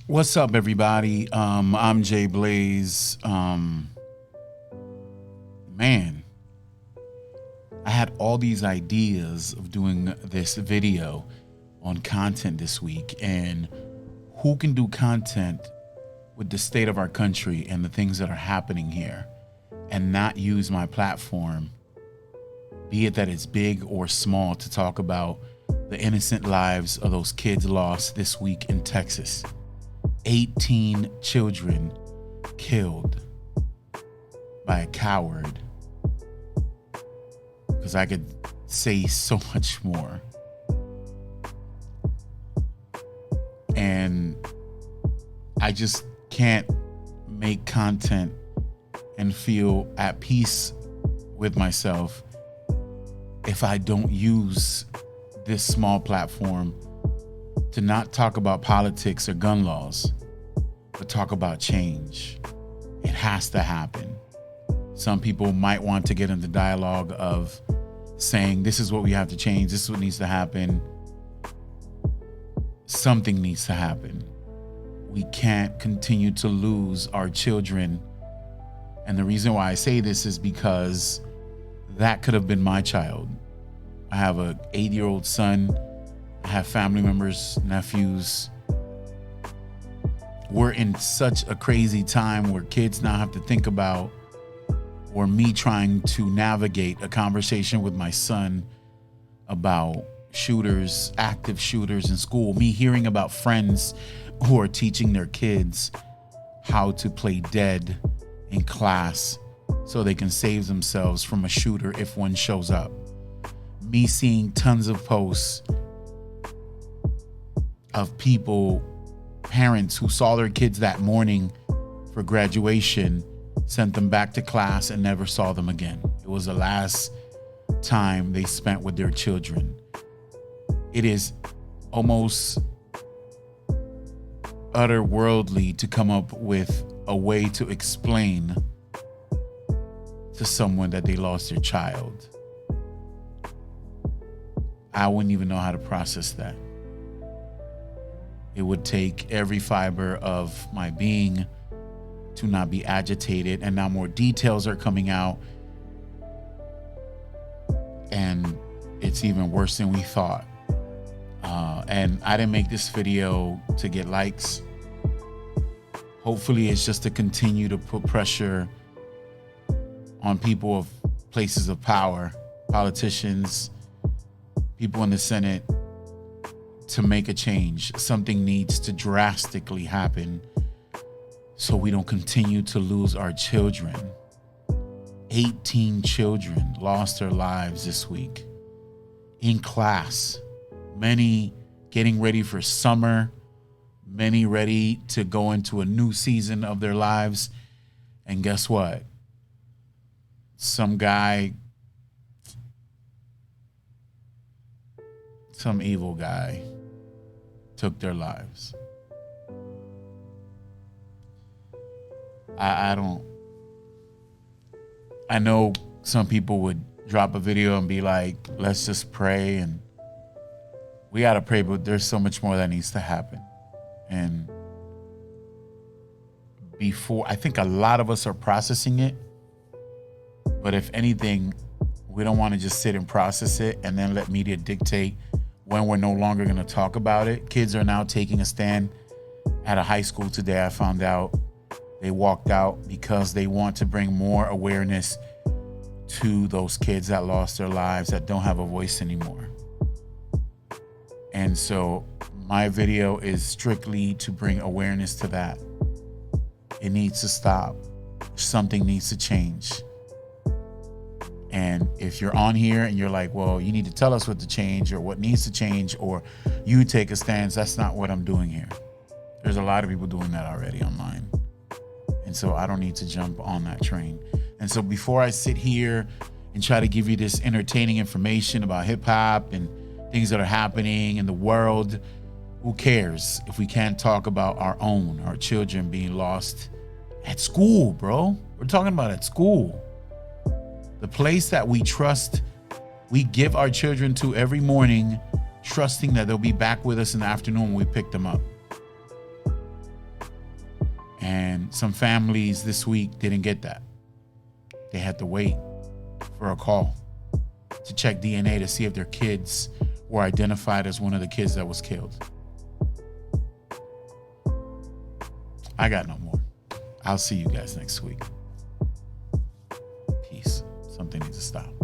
What's up, everybody? I'm Jay Blaze. Man, I had all these ideas of doing this video on content this week, and who can do content with the state of our country and the things that are happening here and not use my platform, be it that it's big or small, to talk about the innocent lives of those kids lost this week in Texas. 18 children killed by a coward. Because I could say so much more. And I just can't make content and feel at peace with myself if I don't use this small platform to not talk about politics or gun laws, but talk about change. It has to happen. Some people might want to get into dialogue of saying, this is what we have to change, this is what needs to happen. Something needs to happen. We can't continue to lose our children. And the reason why I say this is because that could have been my child. I have an 8-year-old son. I have family members, nephews. We're in such a crazy time where kids now have to think about, or me trying to navigate a conversation with my son about shooters, active shooters in school, me hearing about friends who are teaching their kids how to play dead in class so they can save themselves from a shooter if one shows up. Me seeing tons of posts of people, parents who saw their kids that morning for graduation, sent them back to class and never saw them again. It was the last time they spent with their children. It is almost otherworldly to come up with a way to explain to someone that they lost their child. I wouldn't even know how to process that. It would take every fiber of my being to not be agitated, and now more details are coming out, and it's even worse than we thought. And I didn't make this video to get likes. Hopefully it's just to continue to put pressure on people of places of power, politicians, people in the Senate, to make a change. Something needs to drastically happen so we don't continue to lose our children. 18 children lost their lives this week in class. Many getting ready for summer, many ready to go into a new season of their lives. And guess what? Some guy, some evil guy took their lives. I know some people would drop a video and be like, let's just pray, and we got to pray, but there's so much more that needs to happen. And I think a lot of us are processing it, but if anything, we don't want to just sit and process it and then let media dictate when we're no longer going to talk about it. Kids are now taking a stand. At a high school today, I found out they walked out because they want to bring more awareness to those kids that lost their lives, that don't have a voice anymore. And so my video is strictly to bring awareness to that. It needs to stop. Something needs to change. And if you're on here and you're like, well, you need to tell us what to change or what needs to change, or you take a stance, that's not what I'm doing here. There's a lot of people doing that already online. And so I don't need to jump on that train. And so before I sit here and try to give you this entertaining information about hip hop and things that are happening in the world, who cares if we can't talk about our children being lost at school, bro? We're talking about at school. The place that we trust, we give our children to every morning, trusting that they'll be back with us in the afternoon when we pick them up. And some families this week didn't get that. They had to wait for a call to check DNA to see if their kids were identified as one of the kids that was killed. I got no more. I'll see you guys next week. Peace. Something needs to stop.